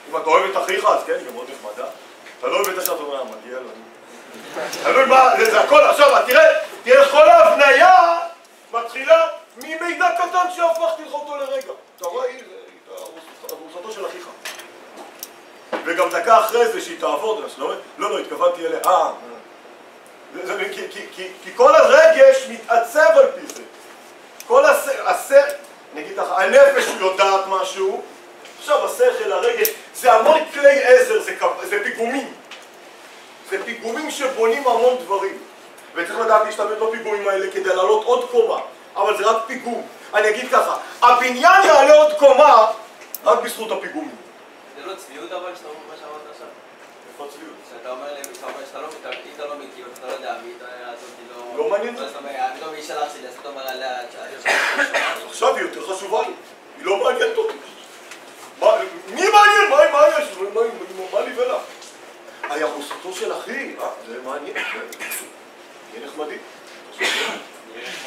אם אתה אוהב את אחיך, אז כן, היא גם מאוד נחמדה. אתה לא אוהב את השעה, אתה אומר, מגיע לו. תלוי מה, זה הכל, עכשיו, תראה, כל ההבניה מתחילה ממידע קטן שהפכתי לך אותו לרגע. אתה רואה, זה ארוסתו של אחיך. וגם דקה אחרי זה שהיא תעבוד, לא, התכוונתי אליה, כי כל הרגש מתעצב על פי זה. כל נגיד לך, הנפש יודעת משהו, עכשיו השכל, הרגש, זה המון כלי עזר, זה פיגומים. זה פיגומים שבונים המון דברים. וצריך לדעת להשתמש בפיגומים האלה כדי לעלות עוד קומה, אבל זה רק פיגום. אני אגיד ככה, הבניין יעלה עוד קומה רק בזכות הפיגומים. זה לא צביעות אבל שאתה אומר מה שאמרת עכשיו? איפה צביעות? שאתה אומר להם, אם אתה לא מכיר, אתה לא יודע, מי אתה לא מעניין. פתאום היא שלח שלי, אז אתה אומר עליה, עכשיו היא יותר חשובה לי, היא לא מעניינת אותי. מי מעניין? מה יש? מה לי ולה? היחוסתו של אחי, זה מעניין. נהיה נחמדים.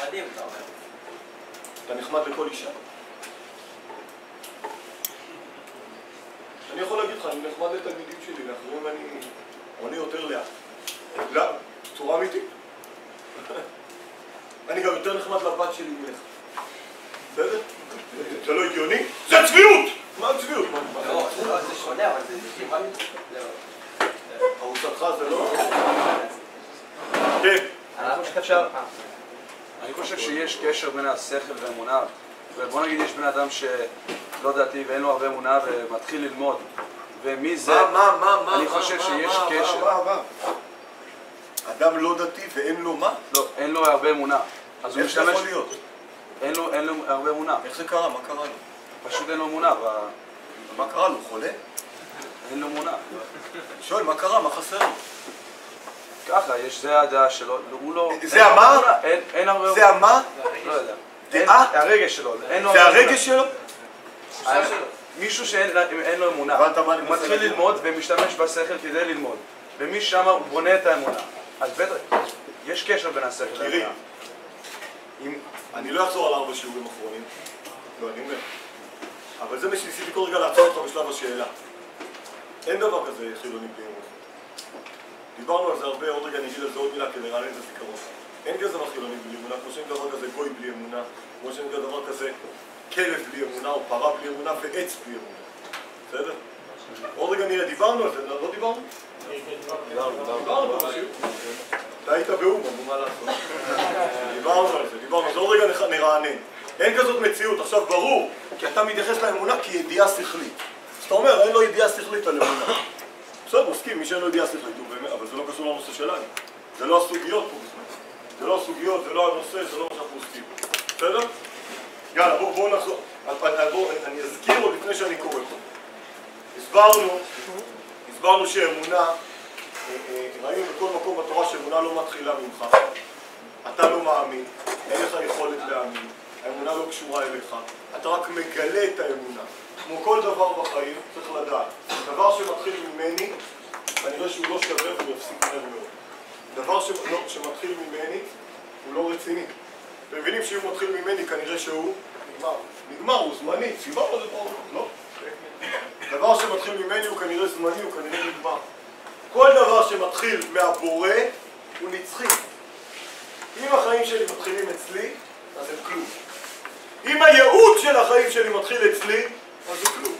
מדהים, אתה אומר. אתה נחמד לכל אישה. אני יכול להגיד לך, אני נחמד לתלמידים שלי, לאחרים אני עונה יותר לאט. לא, צורה אמיתית. אני גם יותר נחמד לבת שלי ממך. בסדר? זה לא הגיוני? זה צביעות! מה הצביעות? לא, זה שונה, אבל זה כמעט... ארוסתך זה לא... כן. אני חושב שיש קשר בין השכל והאמונה, ובוא נגיד יש בן אדם שלא דעתי ואין לו הרבה אמונה ומתחיל ללמוד, ומזה אני חושב שיש קשר. אדם לא דתי ואין לו מה? לא, אין לו הרבה אמונה. אז הוא איך זה משתמש... יכול להיות? אין לו הרבה אמונה. איך זה קרה? מה קרה לו? פשוט אין לו אמונה. מה קרה לו? חולה? אין לו אמונה. אני שואל, מה קרה? מה חסר לו? ככה, זה הדעה שלו, הוא לא... זה המה? אין הרבה... זה המה? לא יודע. דעה? הרגש שלו. זה הרגש שלו? מישהו שאין לו אמונה, הוא מתחיל ללמוד ומשתמש בשכל כדי ללמוד, ומשם הוא בונה את האמונה. אז בטח, יש קשר בין השכל לאמונה. אני לא אחזור על 4 שיעורים אחרונים, לא, אני אומר. אבל זה מה שניסיתי כל רגע לעצור אותך בשלב השאלה. אין דבר כזה חילוני בלי אמונה. דיברנו על זה הרבה, עוד רגע אני אגיד על זה עוד מילה כדי לרענן את הזיכרון. אין כזה דבר חילוני בלי אמונה, כמו שאין דבר כזה גוי בלי אמונה, כמו שאין דבר כזה כלב בלי אמונה, או פרה בלי אמונה, ועץ בלי אמונה. בסדר? עוד רגע נראה, דיברנו על זה, לא דיברנו? דיברנו בשיעור. אתה היית באומה, מה לעשות? דיברנו על זה, דיברנו, אז עוד רגע נרענן. אין כזאת מציאות, עכשיו ברור, כי אתה מתייחס לאמונה כידיעה שכלית. אז אתה אומר, אין לו ידיעה שכלית על אמונה. בסדר, מסכים, מי שאין לו ידיעה שכלית, אבל זה לא קשור לנושא שלנו. זה לא הסוגיות פה בזמן. זה לא הסוגיות, זה לא הנושא, זה לא מה שאנחנו עוסקים. בסדר? יאללה, בואו נחזור. אני אזכיר עוד לפני שאני קורא פה. הסברנו שאמונה, ראינו בכל מקום בתורה שאמונה לא מתחילה ממך. אתה לא מאמין, אין לך יכולת להאמין. האמונה לא קשורה אליך. אתה רק מגלה את האמונה. כמו כל דבר בחיים, צריך לדעת. דבר שמתחיל ממני, כנראה שהוא לא שווה והוא יפסיק מהר מאוד. דבר שמתחיל ממני, הוא לא רציני. אתם מבינים שאם הוא מתחיל ממני, כנראה שהוא נגמר, הוא זמני. סיברנו את זה פה, לא? דבר שמתחיל ממני הוא כנראה זמני, הוא כנראה נגמר. כל דבר שמתחיל מהבורא הוא נצחי. אם החיים שלי מתחילים אצלי, אז הם כלום. אם הייעוד של החיים שלי מתחיל אצלי, אז זה כלום.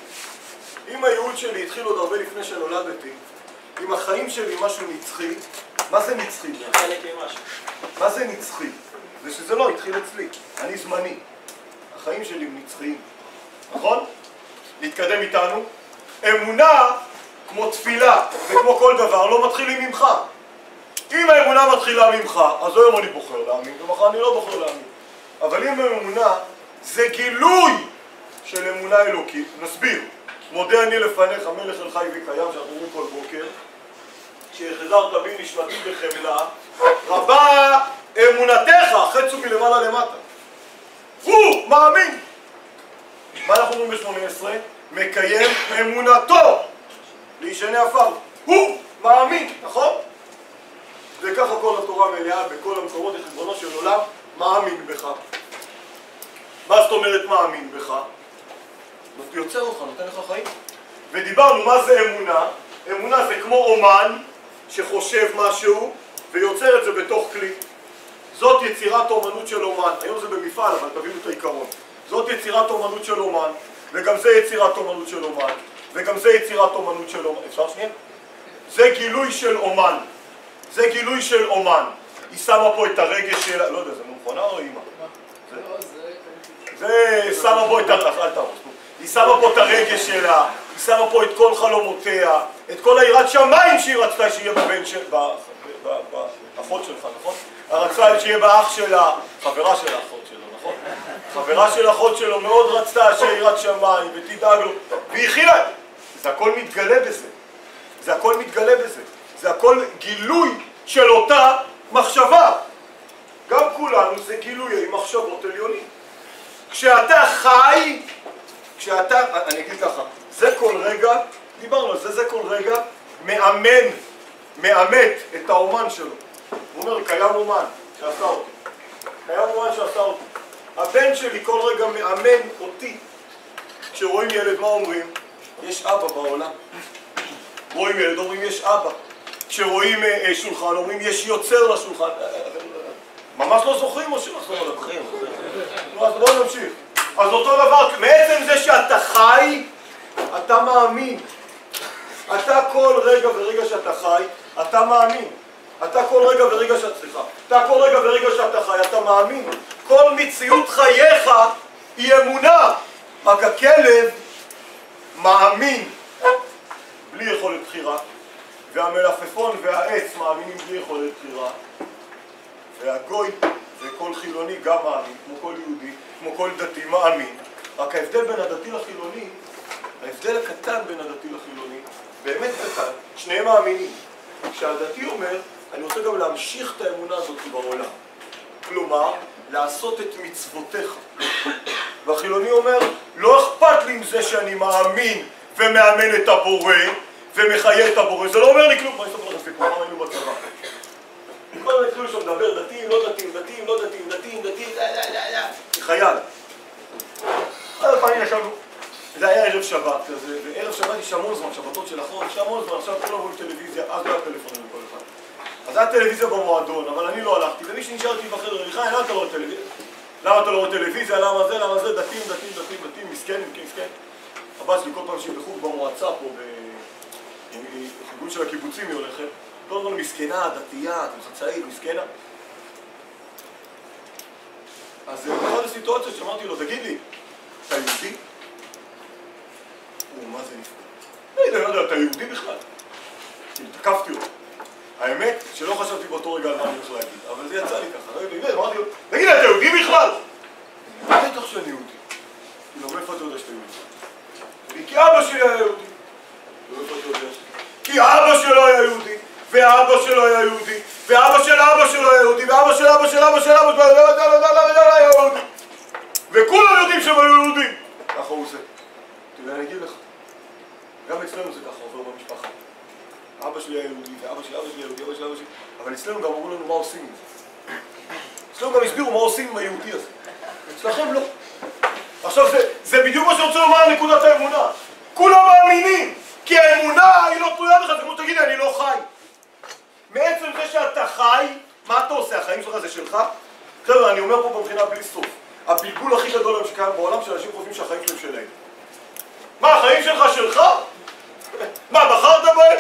אם הייעוד שלי התחיל עוד הרבה לפני שנולדתי, אם החיים שלי משהו נצחי, מה זה נצחי? מה זה נצחי? זה שזה לא התחיל אצלי, אני זמני. החיים שלי הם נצחיים, נכון? להתקדם איתנו. אמונה, כמו תפילה וכמו כל דבר, לא מתחילים ממך. אם האמונה מתחילה ממך, אז היום אני בוחר להאמין, ומחר אני לא בוחר להאמין. אבל אם האמונה זה גילוי של אמונה אלוקית, נסביר. מודה אני לפניך, מלך אל חי וקיים, שאנחנו אומרים כל בוקר, שהחזרת בי נשמתי בחמלה, רבה אמונתך, חצו מלמעלה למטה. הוא מאמין. מה אנחנו אומרים ב-18? מקיים אמונתו להישנה עפר. הוא מאמין, נכון? וככה כל התורה מלאה בכל המקומות, את ריבונו של עולם מאמין בך. מה זאת אומרת מאמין בך? יוצר אותך, נותן לך חיים. ודיברנו מה זה אמונה. אמונה זה כמו אומן שחושב משהו ויוצר את זה בתוך כלי. זאת יצירת אומנות של אומן. היום זה במפעל, אבל תבינו את העיקרון. זאת יצירת אומנות של אומן, וגם זה יצירת אומנות של אומן, וגם זה יצירת אומנות של אומן. אפשר שנייה? זה גילוי של אומן. זה גילוי של אומן. היא שמה פה את הרגש שלה, לא יודע, זה מכונה או אימא? זה שמה פה את הרגש, אל תרוס, היא שמה פה את הרגש שלה, היא שמה פה את כל חלומותיה, את כל היראת שמיים שהיא רצתה שיהיה בבן של... באחות שלך, נכון? הרצה שיהיה באח שלה, חברה של האחות שלו, נכון? חברה של האחות שלו מאוד רצתה שיהיה יראת שמיים ותדאג לו, והיא הכילה. זה הכל מתגלה בזה. זה הכל מתגלה בזה. זה הכל גילוי של אותה מחשבה. גם כולנו זה גילויי מחשבות עליונים. כשאתה חי, אני אגיד ככה, זה כל רגע, דיברנו על זה, זה כל רגע מאמת את האומן שלו. הוא אומר, קיים אומן שעשה אותי. קיים אומן שעשה אותי. הבן שלי כל רגע מאמן אותי. כשרואים ילד, מה אומרים? יש אבא בעולם. רואים ילד, אומרים יש אבא. כשרואים שולחן, אומרים יש יוצר לשולחן. ממש לא זוכרים או שנחזור על הזוכרים? אז בואו נמשיך. אז אותו דבר, מעצם זה שאתה חי, אתה מאמין. אתה כל רגע ורגע שאתה חי, אתה מאמין. אתה כל רגע ורגע שאתה חי, אתה מאמין. כל מציאות חייך היא אמונה. רק הכלב מאמין בלי יכולת בחירה, והמלפפון והעץ מאמינים בלי יכולת בחירה, והגוי וכל חילוני גם מאמין, כמו כל יהודי, כמו כל דתי מאמין. רק ההבדל בין הדתי לחילוני, ההבדל הקטן בין הדתי לחילוני, באמת קטן, שניהם מאמינים. כשהדתי אומר, אני רוצה גם להמשיך את האמונה הזאת בעולם. כלומר, לעשות את מצוותיך. והחילוני אומר, לא אכפת לי עם זה שאני מאמין ומאמן את הבורא ומחיה את הבורא. זה לא אומר לי כלום. מה אני אספר לכם סיפור? מה היינו בצבא? כל הזמן התחילו שם לדבר, דתיים, לא דתיים, דתיים, לא דתיים, דתיים, דתיים, חייל. פעמים ישבנו. זה היה ערב שבת כזה, וערב שבת יש המון זמן, שבתות של החור, יש המון זמן, עכשיו כולם רואים טלוויזיה, אז לא היה טלפונים לכל אחד. אז היה טלוויזיה במועדון, אבל אני לא הלכתי, ומי שנשארתי בחדר, מיכאל, למה אתה לא רואה טלוויזיה? למה אתה לא רואה טלוויזיה? למה זה? דתיים, מסכן, הבת שלי כל פעם שהיא בחוג במועצה פה, בחוגות של הקיבוצים היא הולכת, כל הזמן מסכנה, דתייה, חצאית, מסכנה. אז באחת הסיטואציות שאמרתי לו, תגיד לי, אתה יהודי? מה זה נפגע? אני לא יודע, אתה יהודי בכלל? כאילו, תקפתי אותו. האמת שלא חשבתי באותו רגע על מה אני הולך להגיד, אבל זה יצא לי ככה. אמרתי לו, תגיד לי, אתה יהודי בכלל? בטח שאני יהודי. כאילו, מאיפה אתה יודע שאתה יהודי? כי אבא שלי היה יהודי. מאיפה אתה יודע? כי אבא שלו היה יהודי, ואבא שלו היה יהודי, ואבא של אבא שלו היה יהודי, ואבא של אבא של אבא של אבא שלו היה יהודי. וכולם יודעים שהם היו יהודים. ככה הוא עושה. תראה, אני אגיד לך. גם אצלנו זה ככה עובר במשפחה. אבא שלי היה יהודי, ואבא של אבא שלי היה יהודי, אבא של אבא שלי... אבל אצלנו גם אמרו לנו מה עושים עם זה. אצלנו גם הסבירו מה עושים עם היהודי הזה. אצלכם לא. עכשיו זה בדיוק מה שרוצה לומר על נקודת האמונה. כולם מאמינים, כי האמונה היא לא תלויה בך, זה כמו שתגיד לי, אני לא חי. מעצם זה שאתה חי, מה אתה עושה? החיים שלך זה שלך? חבר'ה, אני אומר פה בבחינה בלי סוף. הבלבול הכי גדול היום שקיים בעולם שאנשים חושבים שהחיים שלהם שלהם. מה, החיים שלך שלך? מה, בחרת בהם?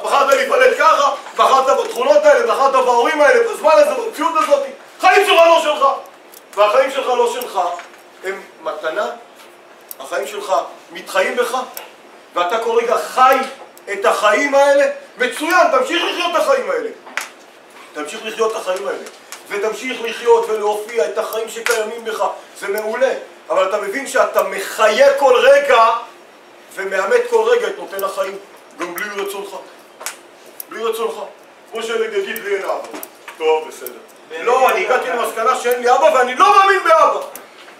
בחרת להיפלט ככה? בחרת בתכונות האלה? בחרת בהורים האלה? בזמן הזה, במציאות הזאת? חיים שלך לא שלך. והחיים שלך לא שלך הם מתנה. החיים שלך מתחיים בך. ואתה כל רגע חי את החיים האלה. מצוין, תמשיך לחיות את החיים האלה. תמשיך לחיות את החיים האלה. ותמשיך לחיות ולהופיע את החיים שקיימים בך. זה מעולה. אבל אתה מבין שאתה מחיה כל רגע ומאמת כל רגע את נותן החיים גם בלי רצונך. בלי רצונך. כמו שילד יגיד לי אין אבא. טוב, בסדר. לא, אני הגעתי למסקנה שאין לי אבא ואני לא מאמין באבא.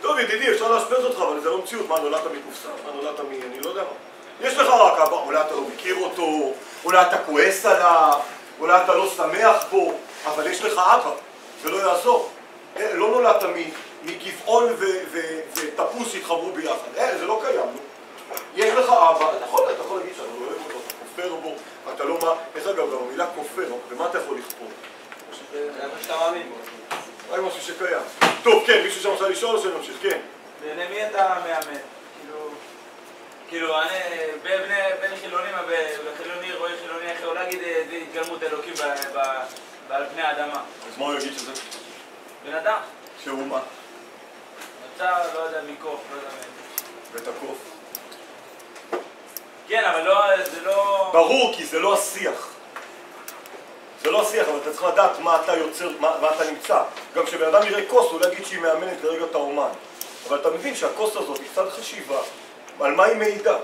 טוב, ידידי, אפשר להספז אותך, אבל זה לא מציאות. מה, נולדת מקופסה? מה, נולדת אני לא יודע מה. יש לך רק אבא, אולי אתה לא מכיר אותו, אולי אתה כועס עליו, אולי אתה לא שמח בו, אבל יש לך אבא. זה לא יעזור. לא נולדת מגבעון ותפוס שהתחברו ביחד. זה לא קיים. יש לך אבא, אתה יכול להגיד שאתה לא אוהב אותו, אתה כופר בו, אתה לא מה... איך אגב, גם המילה כופר, במה אתה יכול לכפור? זה מה שאתה מאמין בו. רק משהו שקיים. טוב, כן, מישהו שם רוצה לשאול או שנמשיך? כן. למי אתה מאמן? כאילו, אני בין חילונים, וחילוני רואה חילוני אחר, אולי להגיד התגלמות אלוקים ועל פני האדמה. אז מה הוא יגיד שזה? בן אדם. שהוא מה? נוצר, לא יודע, מקוף, לא יודע מאיפה. ואת הקוף. כן, אבל זה לא... ברור, כי זה לא השיח. זה לא השיח, אבל אתה צריך לדעת מה אתה יוצר, מה אתה נמצא. גם כשבן אדם יראה כוס, הוא לא יגיד שהיא מאמנת כרגע את האומן. אבל אתה מבין שהכוס הזאת היא קצת חשיבה, על מה היא מעידה.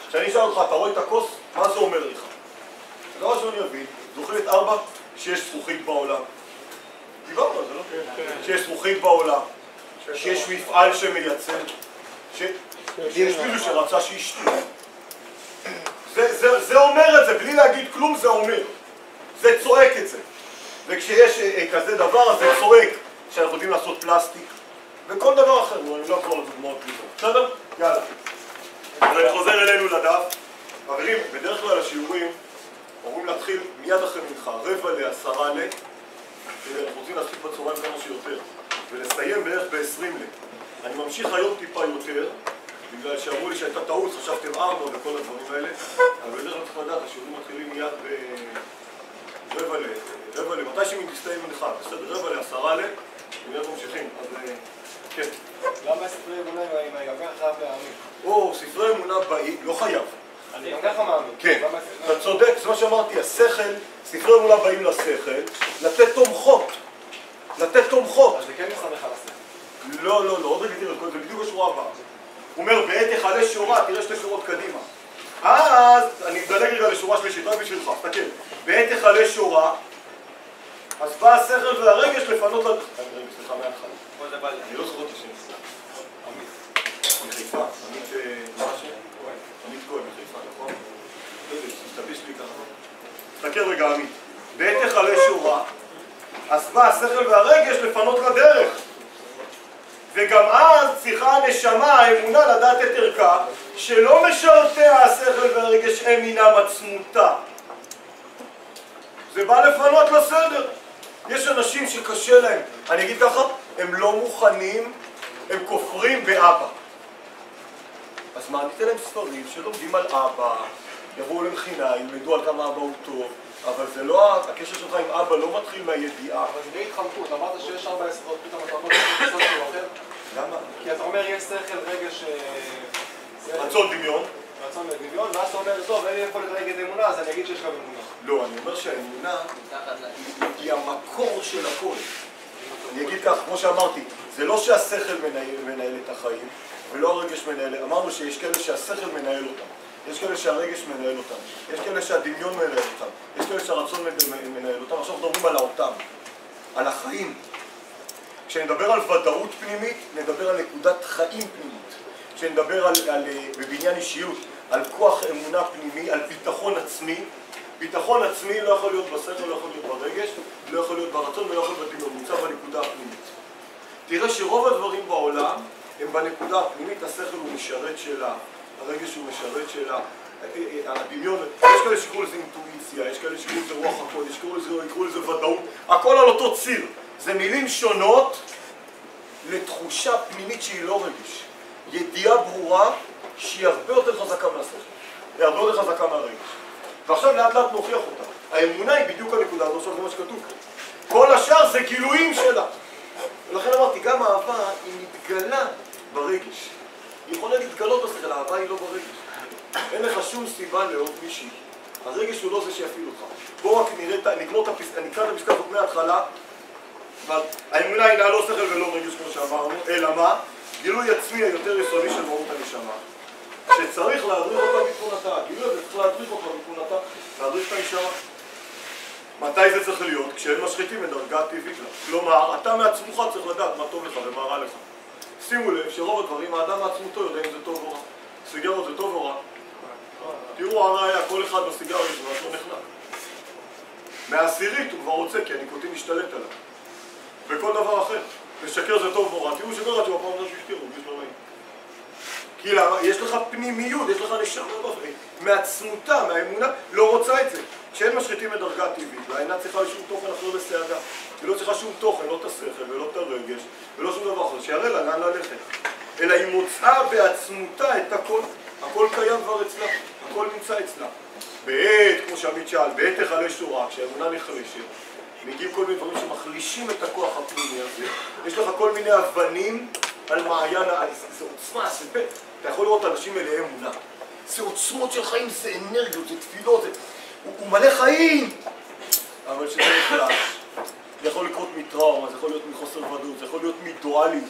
כשאני אשאל אותך, אתה רואה את הכוס? מה זה אומר לך? זה לא שאני אבין, זוכרת 4? שיש זכוכית בעולם. דיברנו על זה, לא? שיש זכוכית בעולם, שיש מפעל שמייצר, שיש מישהו שרצה שישתו. זה אומר את זה, בלי להגיד כלום זה אומר. זה צועק את זה. וכשיש כזה דבר, אז זה צועק שאנחנו יודעים לעשות פלסטיק וכל דבר אחר. אני לא אחזור לדוגמאות בלי זה. בסדר? יאללה. אז אני חוזר אלינו לדף. חברים, בדרך כלל השיעורים אומרים להתחיל מיד אחרי מנחה, 9:45 אנחנו רוצים להספיק בצהריים כמה שיותר ולסיים בערך ב-20. אני ממשיך היום טיפה יותר בגלל שאמרו לי שהייתה טעות, חשבתם 4 וכל הדברים האלה, אבל בדרך כלל צריך לדעת, השיעורים מתחילים מיד ב-9:45, מתי שמתסתיים מנחה, בסדר, 9:45 ומיד ממשיכים, אז כן. למה ספרי אמונה אם אני גם ככה חייב להאמין? או, ספרי אמונה באים, לא חייב. אני גם ככה מאמין. כן, אתה צודק, זה מה שאמרתי, השכל, ספרי אמונה באים לשכל, לתת תומכות. לתת תומכות. אז זה כן מסתמך על השכל. לא, עוד רגע תראה, זה בדיוק השורה הבאה. הוא אומר, בעת יחלה שורה, תראה 2 שורות קדימה. אז, אני מדלג רגע לשורה שלישית, רק בשבילך, תסתכל. בעת יחלה שורה, אז בא השכל והרגש לפנות רגע, סליחה, מההתחלה. אני לא זוכר את השם. עמית. מחיפה. עמית כהן מחיפה, נכון? תסתביש לי ככה. תסתכל רגע, עמית. בעת יחלה שורה, אז בא השכל והרגש לפנות לדרך. וגם אז צריכה הנשמה, האמונה, לדעת את ערכה, שלא משרתיה השכל והרגש הם אינם עצמותה. זה בא לפנות לסדר. יש אנשים שקשה להם, אני אגיד ככה, הם לא מוכנים, הם כופרים באבא. אז מה, ניתן להם ספרים שלומדים על אבא, יבואו למכינה, ילמדו על כמה אבא הוא טוב, אבל זה לא, הקשר שלך עם אבא לא מתחיל מהידיעה. אבל זה די התחמקות, אמרת שיש 4 יסודות, פתאום אתה אומר שזה סוד של אחר? למה? כי אתה אומר יש שכל, רגש... רצון דמיון. רצון ודמיון, ואז אתה אומר, טוב, אין לי יכולת נגד אמונה, אז אני אגיד שיש גם אמונה. לא, אני אומר שהאמונה היא המקור של הכל. אני אגיד כך, כמו שאמרתי, זה לא שהשכל מנהל את החיים, ולא הרגש מנהל, אמרנו שיש כאלה שהשכל מנהל אותם. יש כאלה שהרגש מנהל אותם, יש כאלה שהדמיון מנהל אותם, יש כאלה שהרצון מנהל אותם. עכשיו מדברים על האותם, על החיים. כשנדבר על ודאות פנימית, נדבר על נקודת חיים פנימית. כשנדבר בבניין אישיות, על כוח אמונה פנימי, על ביטחון עצמי. ביטחון עצמי לא יכול להיות בשכל, לא יכול להיות ברגש, לא יכול להיות ברצון ולא יכול להיות בדמיון, נמצא בנקודה הפנימית. תראה שרוב הדברים בעולם הם בנקודה הפנימית, השכל הוא משרת שלה, הרגש הוא משרת שלה, הדמיון, יש כאלה שיקראו לזה אינטואיציה, יש כאלה שיקראו לזה רוח הקודש, יקראו לזה ודאות, הכל על אותו ציר. זה מילים שונות לתחושה פנימית שהיא לא רגש. ידיעה ברורה שהיא הרבה יותר חזקה מהשכל, היא הרבה יותר חזקה מהרגש. ועכשיו לאט לאט נוכיח אותה. האמונה היא בדיוק הנקודה הזו, עכשיו זה מה שכתוב. כל השאר זה גילויים שלה. ולכן אמרתי, גם האהבה היא מתגלה ברגש. היא יכולה להתגלות בשכל, האהבה היא לא ברגש. אין לך שום סיבה לאהוב מישהי. הרגש הוא לא זה שיפעיל אותך. בואו רק נקרא את הפסקה הזאת מההתחלה. האמונה היא לא שכל ולא רגש כמו שאמרנו, אלא מה? גילוי עצמי היותר יסודי של מהות הנשמה. שצריך להדריך אותה בתכונתה. גילוי הזה צריך להדריך אותה בתכונתה, להדריך את הנשמה. מתי זה צריך להיות? כשהם משחיתים את דרגה הטבעית לה. כלומר, אתה מעצמך צריך לדעת מה טוב לך ומה רע לך. שימו לב שרוב הדברים, האדם מעצמותו יודע אם זה טוב או רע. סיגרות זה טוב או רע. תראו הראיה, כל אחד בסיגר יש משהו נחנק. מהעשירית הוא כבר רוצה, כי הניקוטין משתלט עליו. וכל דבר אחר. לשקר זה טוב או רע. תראו שקרה שהוא הפעם זה שהשתירו, יש לו רעים. כי למה? יש לך פנימיות, יש לך נשמה בבית. מעצמותה, מהאמונה, לא רוצה את זה. כשהם משחיתים את דרגה טבעית, והאינה צריכה לשום תוכן אחר בסעדה. היא לא צריכה שום תוכן, לא את השכל ולא את הרגש ולא שום דבר אחר, שיראה לה לאן ללכת. אלא היא מוצאה בעצמותה את הכל. הכל קיים כבר אצלה, הכל נמצא אצלה. כמו שעמית שאל, בעת היכלי שורה, כשהאמונה נחלשת, מגיעים כל מיני דברים שמחלישים את הכוח הפנימי הזה. יש לך כל מיני אבנים על מעיין, זה עוצמה, זה בית. אתה יכול לראות אנשים מלאי אמונה. זה עוצמות של חיים, זה אנרגיות, זה תפילות, הוא מלא חיים! אבל שזה נחלש. זה יכול לקרות מטראומה, זה יכול להיות מחוסר ודאות, זה יכול להיות מדואליות.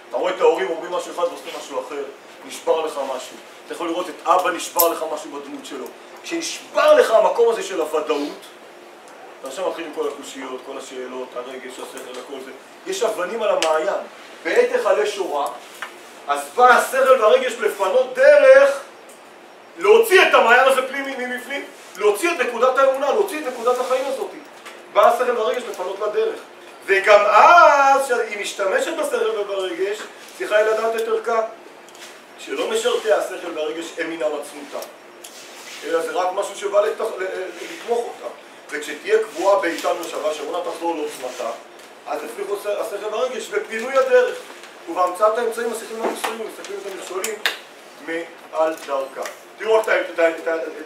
אתה רואה את ההורים אומרים משהו אחד ועושים משהו אחר, נשבר לך משהו. אתה יכול לראות את אבא נשבר לך משהו בדמות שלו. כשנשבר לך המקום הזה של הוודאות, עכשיו מתחילים כל הקושיות, כל השאלות, הרגש, השכל, הכל זה. יש אבנים על המעיין. בעת היכלי שורה, אז בא השכל והרגש לפנות דרך להוציא את המעיין הזה פנימי מבפנים, להוציא את נקודת האמונה, להוציא את נקודת החיים הזאת. בא השכל והרגש לפנות לדרך. וגם אז, כשהיא משתמשת בשכל וברגש, צריכה היא לדעת את ערכה. שלא משרתי השכל והרגש הם מינם עצמותה. אלא זה רק משהו שבא לתמוך אותה. וכשתהיה קבועה באיתן משאבה, שאמונה תחזור לעוצמתה, אז הפריחו השכל והרגש בפינוי הדרך. ובהמצאת האמצעים השכלים המוסריים, מסתכלים את המכשולים מעל דרכה. תראו רק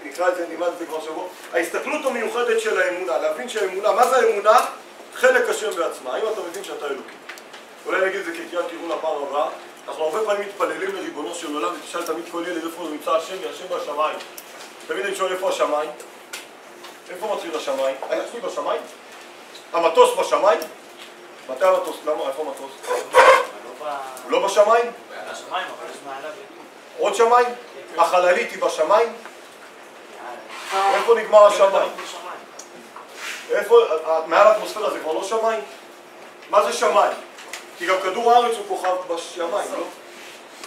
נקרא את זה, נלמד את זה כבר שבוע. ההסתכלות המיוחדת של האמונה, להבין שהאמונה, מה זה האמונה? חלק השם בעצמה. האם אתה מבין שאתה אלוקי? אולי נגיד את זה כקריאת כיוון לפעם הבאה. אנחנו הרבה פעמים מתפללים לריבונו של עולם, ותשאל תמיד כל ילד איפה נמצא השם, השם בשמיים. תמיד אני שואל איפה השמיים? איפה מתחיל השמיים? עצמי בשמיים? המטוס בשמיים? מתי המטוס? למה? איפה המטוס? לא בשמיים? בשמיים, אבל יש מעלה עוד שמיים? החללית היא בשמיים? איפה נגמר השמיים? איפה? מעל האטמוספירה זה כבר לא שמיים? מה זה שמיים? כי גם כדור הארץ הוא כוכב בשמיים, לא?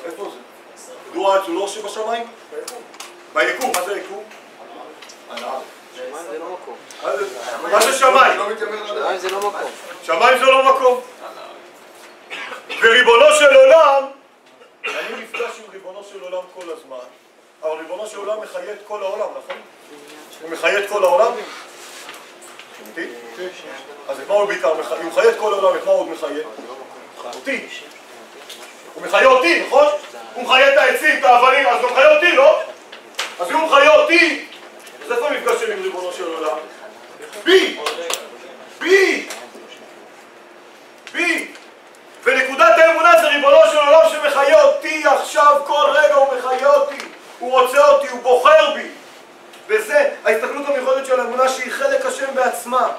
איפה זה? כדור הארץ הוא לא שבשמיים? ביקום. מה זה יקום? על הארץ. שמיים זה לא מקום. מה זה שמיים? שמיים זה לא מקום. שמיים זה לא מקום. וריבונו של עולם, אני נפגש עם ריבונו של עולם כל הזמן, אבל ריבונו של עולם מחיה את כל העולם, נכון? הוא מחיה את כל העולם? שומתי? אז את מה הוא בעיקר מחיה? הוא מחיה את כל העולם, את מה הוא עוד מחיה? אותי. הוא מחיה אותי, נכון? הוא מחיה את העצים, את האבנים, אז הוא מחיה אותי, לא? אז אם הוא מחיה אותי, אז איפה המפגש שלי עם ריבונו של עולם? בי! בי! בי! ונקודת האמונה זה ריבונו של עולם שמחיה אותי עכשיו, כל רגע הוא מחיה אותי, הוא רוצה אותי, הוא בוחר בי. וזה ההסתכלות המיוחדת של האמונה שהיא חלק השם בעצמה.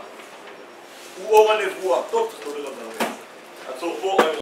הוא אור הנבואה. טוב, צריך לדבר על זה. עצור פה.